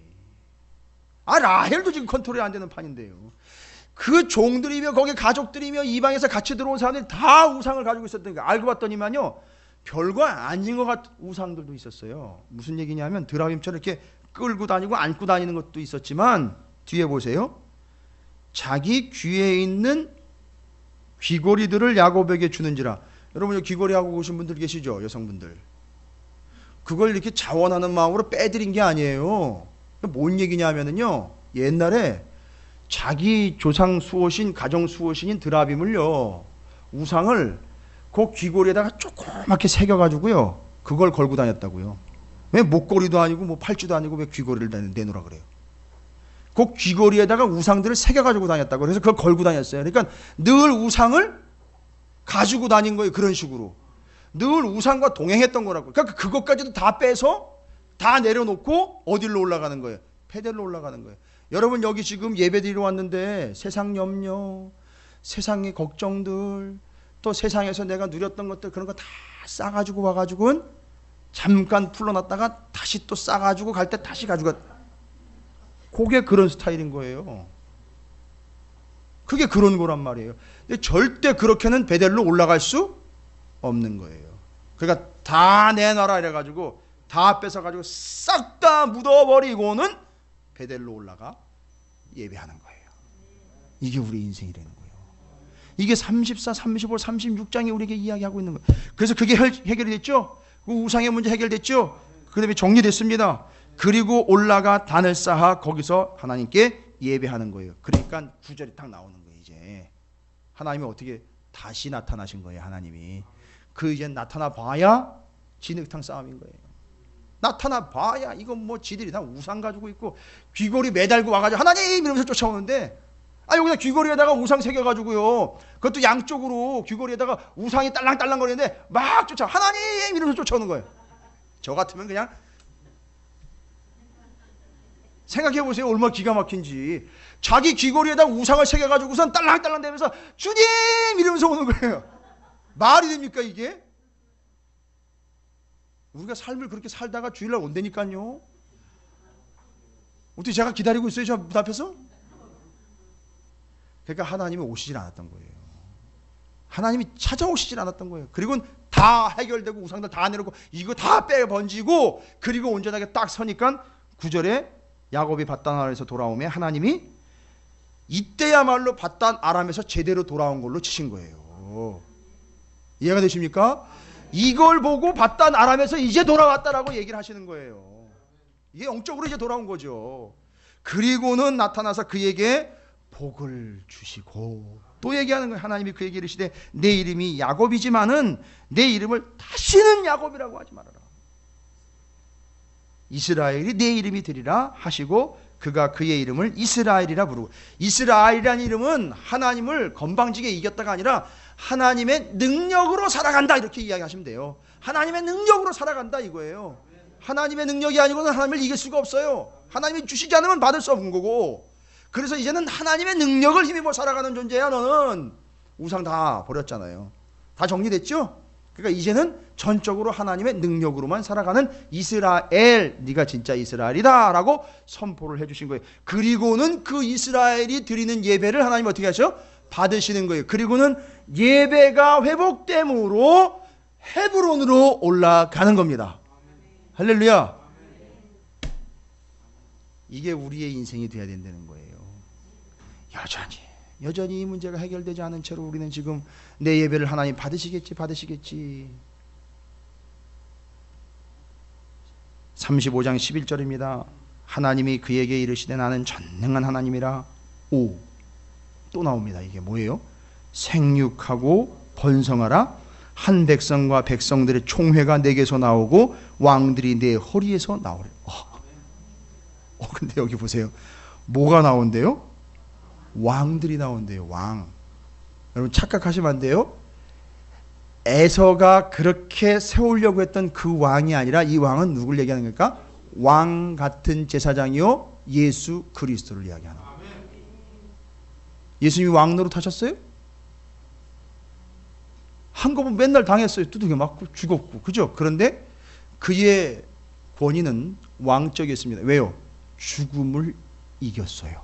라헬도 지금 컨트롤이 안 되는 판인데요. 그 종들이며 거기 가족들이며 이방에서 같이 들어온 사람들이 다 우상을 가지고 있었던 거예요. 알고 봤더니만요, 별거 아닌 것 같은 우상들도 있었어요. 무슨 얘기냐면 드라빔처럼 이렇게 끌고 다니고 안고 다니는 것도 있었지만 뒤에 보세요. 자기 귀에 있는 귀고리들을 야곱에게 주는지라. 여러분 귀고리 하고 오신 분들 계시죠? 여성분들. 그걸 이렇게 자원하는 마음으로 빼드린 게 아니에요. 뭔 얘기냐면요, 옛날에 자기 조상 수호신, 가정 수호신인 드라빔을요, 우상을 그 귀고리에다가 조그맣게 새겨가지고요, 그걸 걸고 다녔다고요. 왜 목걸이도 아니고 뭐 팔찌도 아니고 왜 귀걸이를 내놓으라 그래요? 그 귀걸이에다가 우상들을 새겨가지고 다녔다고. 그래서 그걸 걸고 다녔어요. 그러니까 늘 우상을 가지고 다닌 거예요. 그런 식으로. 늘 우상과 동행했던 거라고. 그러니까 그것까지도 다 빼서 다 내려놓고 어디로 올라가는 거예요? 베델로 올라가는 거예요. 여러분 여기 지금 예배드리러 왔는데 세상 염려, 세상의 걱정들, 또 세상에서 내가 누렸던 것들 그런 거 다 싸가지고 와가지고는 잠깐 풀러놨다가 다시 또 싸가지고 갈 때 다시 가지고 그게 그런 스타일인 거예요. 그게 그런 거란 말이에요. 근데 절대 그렇게는 베델로 올라갈 수 없는 거예요. 그러니까 다 내놔라 이래가지고 다 뺏어가지고 싹 다 묻어버리고는 베델로 올라가 예배하는 거예요. 이게 우리 인생이라는 거예요. 이게 34, 35, 36장이 우리에게 이야기하고 있는 거예요. 그래서 그게 해결이 됐죠. 그 우상의 문제 해결됐죠. 그 다음에 정리됐습니다. 그리고 올라가 단을 쌓아 거기서 하나님께 예배하는 거예요. 그러니까 구절이 딱 나오는 거예요. 이제 하나님이 어떻게 다시 나타나신 거예요. 하나님이 그 이제 나타나 봐야 진흙탕 싸움인 거예요. 나타나 봐야 이건 뭐 지들이 다 우상 가지고 있고 귀걸이 매달고 와가지고 하나님 이러면서 쫓아오는데 여기다 귀걸이에다가 우상 새겨가지고요. 그것도 양쪽으로 귀걸이에다가 우상이 딸랑딸랑 거리는데 막 쫓아 하나님 이러면서 쫓아오는 거예요. 저 같으면 그냥 생각해 보세요. 얼마나 기가 막힌지. 자기 귀걸이에다 우상을 새겨가지고선 딸랑딸랑 대면서 주님 이러면서 오는 거예요. 말이 됩니까 이게? 우리가 삶을 그렇게 살다가 주일날 온다니까요. 어떻게 제가 기다리고 있어요? 저 문 앞에서? 그러니까 하나님이 오시질 않았던 거예요. 하나님이 찾아오시질 않았던 거예요. 그리고 다 해결되고 우상들 다 내놓고 이거 다 빼번지고 그리고 온전하게 딱 서니까 9절에 야곱이 밧단 아람에서 돌아오면 하나님이 이때야말로 밧단 아람에서 제대로 돌아온 걸로 치신 거예요. 이해가 되십니까? 이걸 보고 밧단 아람에서 이제 돌아왔다라고 얘기를 하시는 거예요. 이게 영적으로 이제 돌아온 거죠. 그리고는 나타나서 그에게 복을 주시고 또 얘기하는 거예요. 하나님이 그에게 이르시되 내 이름이 야곱이지만은 내 이름을 다시는 야곱이라고 하지 말아라. 이스라엘이 내 이름이 되리라 하시고 그가 그의 이름을 이스라엘이라 부르고 이스라엘이라는 이름은 하나님을 건방지게 이겼다가 아니라 하나님의 능력으로 살아간다 이렇게 이야기하시면 돼요. 하나님의 능력으로 살아간다 이거예요. 하나님의 능력이 아니고는 하나님을 이길 수가 없어요. 하나님이 주시지 않으면 받을 수 없는 거고 그래서 이제는 하나님의 능력을 힘입어 살아가는 존재야. 너는 우상 다 버렸잖아요. 다 정리됐죠? 그러니까 이제는 전적으로 하나님의 능력으로만 살아가는 이스라엘, 네가 진짜 이스라엘이다 라고 선포를 해주신 거예요. 그리고는 그 이스라엘이 드리는 예배를 하나님 어떻게 하셔? 받으시는 거예요. 그리고는 예배가 회복됨으로 헤브론으로 올라가는 겁니다. 할렐루야. 이게 우리의 인생이 돼야 된다는 거예요. 여전히 이 문제가 해결되지 않은 채로 우리는 지금 내 예배를 하나님 받으시겠지 35장 11절입니다. 하나님이 그에게 이르시되 나는 전능한 하나님이라. 또 나옵니다. 이게 뭐예요? 생육하고 번성하라. 한 백성과 백성들의 총회가 내게서 나오고 왕들이 내 허리에서 나오래. 근데 여기 보세요. 뭐가 나온대요? 왕들이 나온대요. 왕. 여러분 착각하시면 안 돼요. 에서가 그렇게 세우려고 했던 그 왕이 아니라 이 왕은 누굴 얘기하는 겁니까? 왕 같은 제사장이요 예수 그리스도를 이야기하는 거예요. 예수님이 왕 노릇하셨어요? 한꺼번에 맨날 당했어요. 두들겨 맞고 죽었고 그죠? 그런데 그의 권위는 왕적이었습니다. 왜요? 죽음을 이겼어요.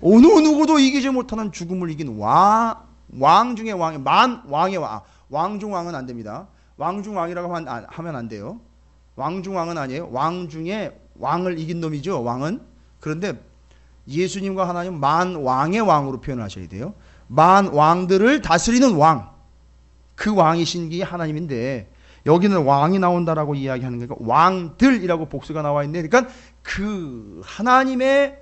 어느 누구도 이기지 못하는 죽음을 이긴 왕 중의 왕이 왕의 왕. 왕 중 왕은 안 됩니다. 왕 중 왕이라고 하면 안 돼요. 왕 중 왕은 아니에요. 왕 중에 왕을 이긴 놈이죠. 왕은. 그런데 예수님과 하나님 만 왕의 왕으로 표현하셔야 돼요. 만 왕들을 다스리는 왕. 그 왕이신 게 하나님인데 여기는 왕이 나온다라고 이야기하는 거니까 왕들이라고 복수가 나와 있네. 그러니까 그 하나님의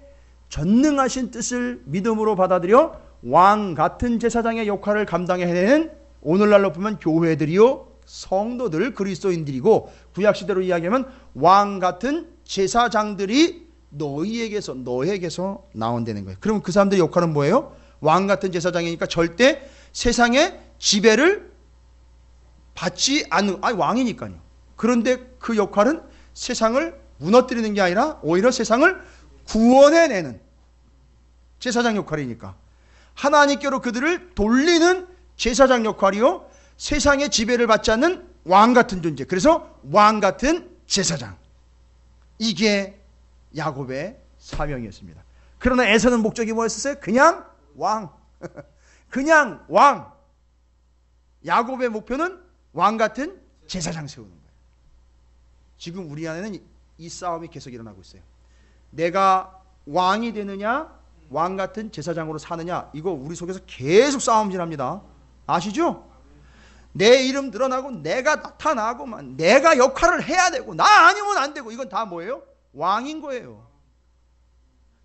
전능하신 뜻을 믿음으로 받아들여 왕 같은 제사장의 역할을 감당해내는 오늘날로 보면 교회들이요 성도들 그리스도인들이고, 구약시대로 이야기하면 왕 같은 제사장들이 너에게서 나온다는 거예요. 그럼 그 사람들의 역할은 뭐예요? 왕 같은 제사장이니까 절대 세상의 지배를 받지 않는, 왕이니까요. 그런데 그 역할은 세상을 무너뜨리는 게 아니라 오히려 세상을 구원해내는 제사장 역할이니까, 하나님께로 그들을 돌리는 제사장 역할이요, 세상의 지배를 받지 않는 왕 같은 존재. 그래서 왕 같은 제사장, 이게 야곱의 사명이었습니다. 그러나 에서는 목적이 뭐였었어요? 그냥 왕. 그냥 왕. 야곱의 목표는 왕 같은 제사장 세우는 거예요. 지금 우리 안에는 이 싸움이 계속 일어나고 있어요. 내가 왕이 되느냐, 왕 같은 제사장으로 사느냐, 이거 우리 속에서 계속 싸움질합니다. 아시죠? 내 이름 드러나고 내가 나타나고만 내가 역할을 해야 되고 나 아니면 안 되고, 이건 다 뭐예요? 왕인 거예요.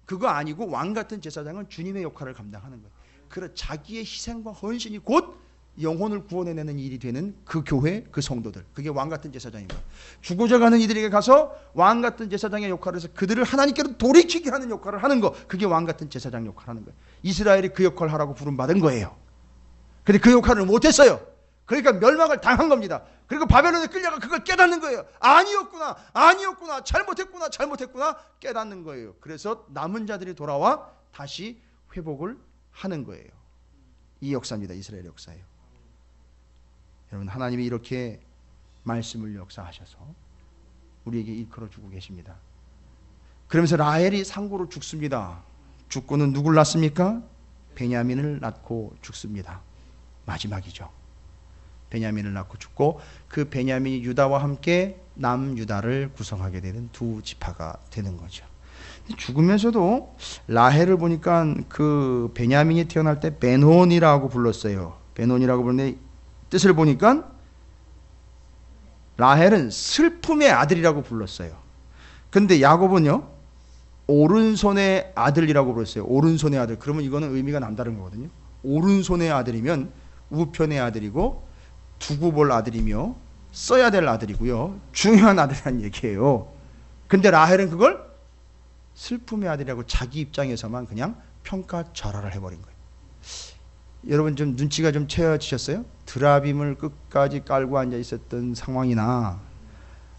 그거 아니고 왕 같은 제사장은 주님의 역할을 감당하는 거예요. 그런 자기의 희생과 헌신이 곧 영혼을 구원해내는 일이 되는 그 교회, 그 성도들, 그게 왕 같은 제사장입니다. 죽어져 가는 이들에게 가서 왕 같은 제사장의 역할을 해서 그들을 하나님께로 돌이키게 하는 역할을 하는 거, 그게 왕 같은 제사장 역할을 하는 거예요. 이스라엘이 그 역할을 하라고 부름받은 거예요. 근데 그 역할을 못했어요. 그러니까 멸망을 당한 겁니다. 그리고 바벨론에 끌려가 그걸 깨닫는 거예요. 아니었구나, 잘못했구나 깨닫는 거예요. 그래서 남은 자들이 돌아와 다시 회복을 하는 거예요. 이 역사입니다. 이스라엘의 역사예요. 여러분, 하나님이 이렇게 말씀을 역사하셔서 우리에게 이끌어주고 계십니다. 그러면서 라헬이 상고로 죽습니다. 죽고는 누굴 낳습니까? 베냐민을 낳고 죽습니다. 마지막이죠. 베냐민을 낳고 죽고, 그 베냐민이 유다와 함께 남유다를 구성하게 되는 두 지파가 되는 거죠. 죽으면서도 라헬을 보니까 그 베냐민이 태어날 때 베논이라고 불렀어요. 베논이라고 부르는데 뜻을 보니까 라헬은 슬픔의 아들이라고 불렀어요. 근데 야곱은요, 오른손의 아들이라고 불렀어요. 오른손의 아들. 그러면 이거는 의미가 남다른 거거든요. 오른손의 아들이면 우편의 아들이고, 두고 볼 아들이며 써야 될 아들이고요, 중요한 아들이라는 얘기예요. 근데 라헬은 그걸 슬픔의 아들이라고 자기 입장에서만 그냥 평가절하를 해버린 거예요. 여러분, 좀 눈치가 좀 채워지셨어요? 드라빔을 끝까지 깔고 앉아 있었던 상황이나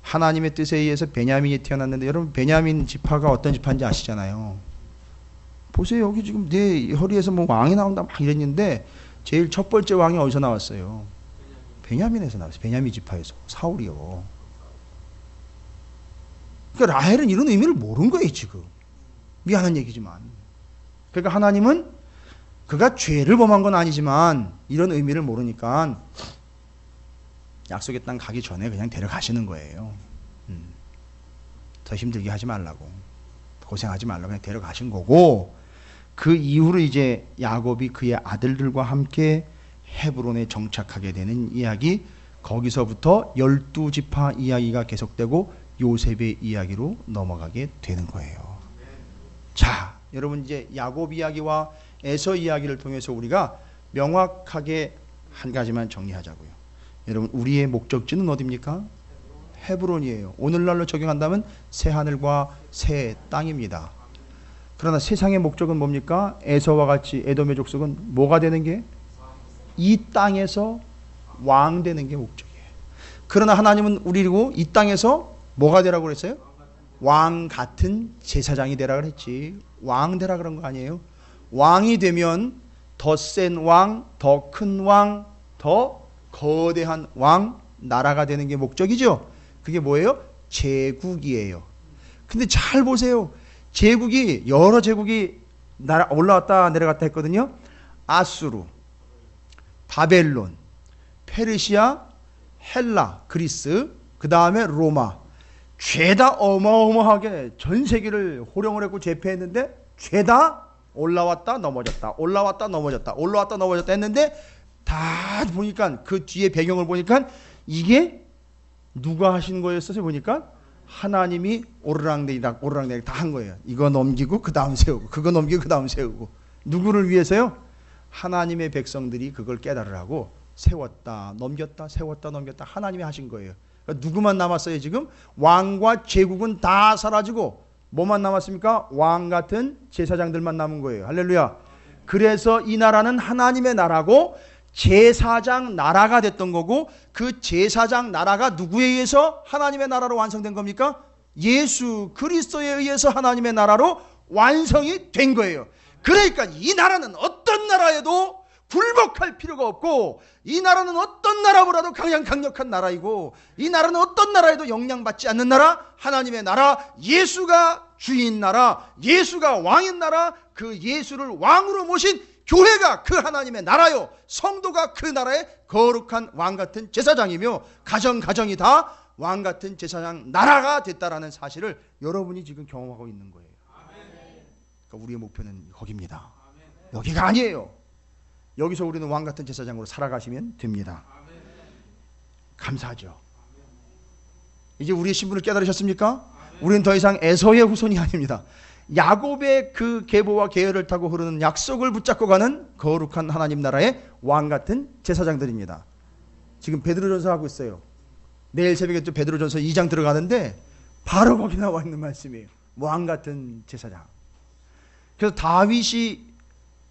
하나님의 뜻에 의해서 베냐민이 태어났는데, 여러분 베냐민 지파가 어떤 지파인지 아시잖아요. 보세요. 여기 지금 내 허리에서 뭐 왕이 나온다 막 이랬는데, 제일 첫 번째 왕이 어디서 나왔어요? 베냐민에서 나왔어요. 베냐민 지파에서. 사울이요. 그러니까 라헬은 이런 의미를 모르는 거예요 지금. 미안한 얘기지만. 그러니까 하나님은 그가 죄를 범한 건 아니지만 이런 의미를 모르니까 약속의 땅 가기 전에 그냥 데려가시는 거예요. 더 힘들게 하지 말라고, 고생하지 말라고 그냥 데려가신 거고, 그 이후로 이제 야곱이 그의 아들들과 함께 헤브론에 정착하게 되는 이야기, 거기서부터 12지파 이야기가 계속되고 요셉의 이야기로 넘어가게 되는 거예요. 자, 여러분, 이제 야곱 이야기와 에서 이야기를 통해서 우리가 명확하게 한 가지만 정리하자고요. 여러분, 우리의 목적지는 어디입니까? 헤브론이에요. 오늘날로 적용한다면 새 하늘과 새 땅입니다. 그러나 세상의 목적은 뭡니까? 에서와 같이 에돔의 족속은 뭐가 되는 게? 이 땅에서 왕 되는 게 목적이에요. 그러나 하나님은 우리고 이 땅에서 뭐가 되라고 그랬어요? 왕 같은 제사장이 되라 그랬지, 왕 되라 그런 거 아니에요. 왕이 되면 더 센 왕, 더 큰 왕, 더 거대한 왕, 나라가 되는 게 목적이죠. 그게 뭐예요? 제국이에요. 근데 잘 보세요. 제국이, 여러 제국이 올라왔다 내려갔다 했거든요. 아수르, 바벨론, 페르시아, 헬라, 그리스, 그 다음에 로마. 죄다 어마어마하게 전 세계를 호령을 했고 제패했는데, 죄다 올라왔다 넘어졌다, 올라왔다 넘어졌다, 올라왔다 넘어졌다 했는데, 다 보니까 그 뒤에 배경을 보니까 이게 누가 하신 거였어요? 보니까 하나님이 오르락내리락 다 한 거예요. 이거 넘기고 그 다음 세우고, 그거 넘기고 그 다음 세우고. 누구를 위해서요? 하나님의 백성들이 그걸 깨달으라고 세웠다 넘겼다 세웠다 넘겼다 하나님이 하신 거예요. 그러니까 누구만 남았어요? 지금 왕과 제국은 다 사라지고 뭐만 남았습니까? 왕 같은 제사장들만 남은 거예요. 할렐루야. 그래서 이 나라는 하나님의 나라고 제사장 나라가 됐던 거고, 그 제사장 나라가 누구에 의해서 하나님의 나라로 완성된 겁니까? 예수 그리스도에 의해서 하나님의 나라로 완성이 된 거예요. 그러니까 이 나라는 어떤 나라에도 굴복할 필요가 없고, 이 나라는 어떤 나라보다도 가장 강력한 나라이고, 이 나라는 어떤 나라에도 영향받지 않는 나라, 하나님의 나라, 예수가 주인 나라, 예수가 왕인 나라, 그 예수를 왕으로 모신 교회가 그 하나님의 나라요, 성도가 그 나라의 거룩한 왕같은 제사장이며 가정이 다 왕같은 제사장 나라가 됐다라는 사실을 여러분이 지금 경험하고 있는 거예요. 그러니까 우리의 목표는 거기입니다. 여기가 아니에요. 여기서 우리는 왕같은 제사장으로 살아가시면 됩니다. 감사하죠. 이제 우리의 신분을 깨달으셨습니까? 우리는 더 이상 에서의 후손이 아닙니다. 야곱의 그 계보와 계열을 타고 흐르는 약속을 붙잡고 가는 거룩한 하나님 나라의 왕같은 제사장들입니다. 지금 베드로전서 하고 있어요. 내일 새벽에 또 베드로전서 2장 들어가는데 바로 거기 나와 있는 말씀이에요. 왕같은 제사장. 그래서 다윗이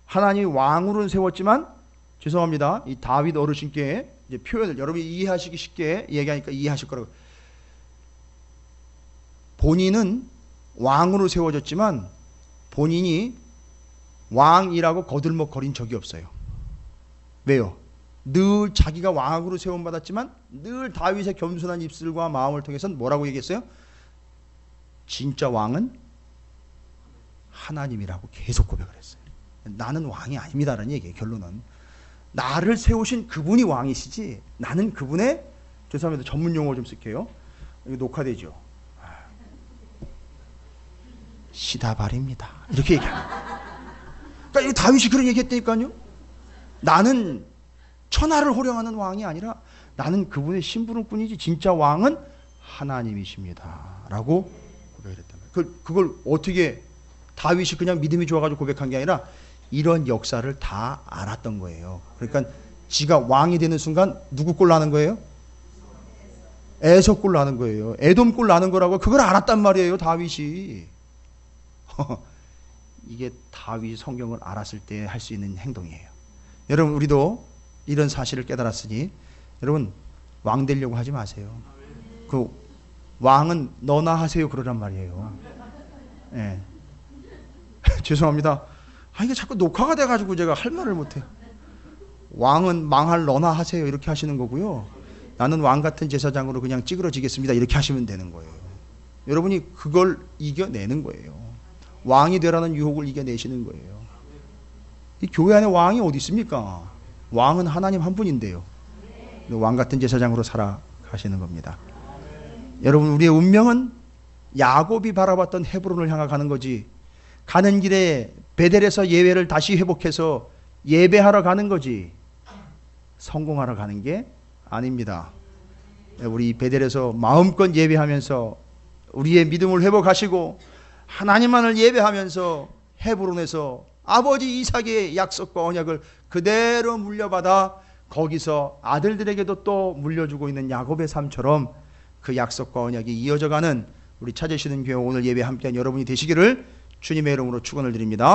하나님이 왕으로 세웠지만, 죄송합니다, 이 다윗 어르신께 이제 표현을 여러분이 이해하시기 쉽게 얘기하니까 이해하실 거라고. 본인은 왕으로 세워졌지만 본인이 왕이라고 거들먹거린 적이 없어요. 왜요? 늘 자기가 왕으로 세움받았지만 늘 다윗의 겸손한 입술과 마음을 통해서는 뭐라고 얘기했어요? 진짜 왕은 하나님이라고 계속 고백을 했어요. 나는 왕이 아닙니다라는 얘기예요. 결론은 나를 세우신 그분이 왕이시지, 나는 그분의, 죄송합니다, 전문 용어 좀 쓸게요. 이거 녹화되죠? 시다발입니다, 이렇게 얘기합니다. 그러니까 다윗이 그런 얘기했다니까요. 나는 천하를 호령하는 왕이 아니라 나는 그분의 심부름꾼이지 진짜 왕은 하나님이십니다 라고 고백을 했단 말이에요. 그걸 어떻게 다윗이 그냥 믿음이 좋아가지고 고백한 게 아니라 이런 역사를 다 알았던 거예요. 그러니까 지가 왕이 되는 순간 누구 꼴 나는 거예요? 에서 꼴 나는 거예요. 에돔 꼴 나는 거라고 그걸 알았단 말이에요, 다윗이. 이게 다윗이 성경을 알았을 때 할 수 있는 행동이에요. 여러분, 우리도 이런 사실을 깨달았으니 여러분, 왕 되려고 하지 마세요. 그 왕은 너나 하세요 그러란 말이에요. 예. 죄송합니다. 이게 자꾸 녹화가 돼가지고 제가 할 말을 못해요. 왕은 망할 너나 하세요 이렇게 하시는 거고요. 나는 왕 같은 제사장으로 그냥 찌그러지겠습니다 이렇게 하시면 되는 거예요. 여러분이 그걸 이겨내는 거예요. 왕이 되라는 유혹을 이겨내시는 거예요. 이 교회 안에 왕이 어디 있습니까? 왕은 하나님 한 분인데요. 왕 같은 제사장으로 살아가시는 겁니다. 여러분, 우리의 운명은 야곱이 바라봤던 헤브론을 향해 가는 거지, 가는 길에 베델에서 예배를 다시 회복해서 예배하러 가는 거지 성공하러 가는 게 아닙니다. 우리 베델에서 마음껏 예배하면서 우리의 믿음을 회복하시고 하나님만을 예배하면서 헤브론에서 아버지 이삭의 약속과 언약을 그대로 물려받아 거기서 아들들에게도 또 물려주고 있는 야곱의 삶처럼 그 약속과 언약이 이어져가는 우리 찾으시는 교회 오늘 예배 함께한 여러분이 되시기를 주님의 이름으로 축원을 드립니다.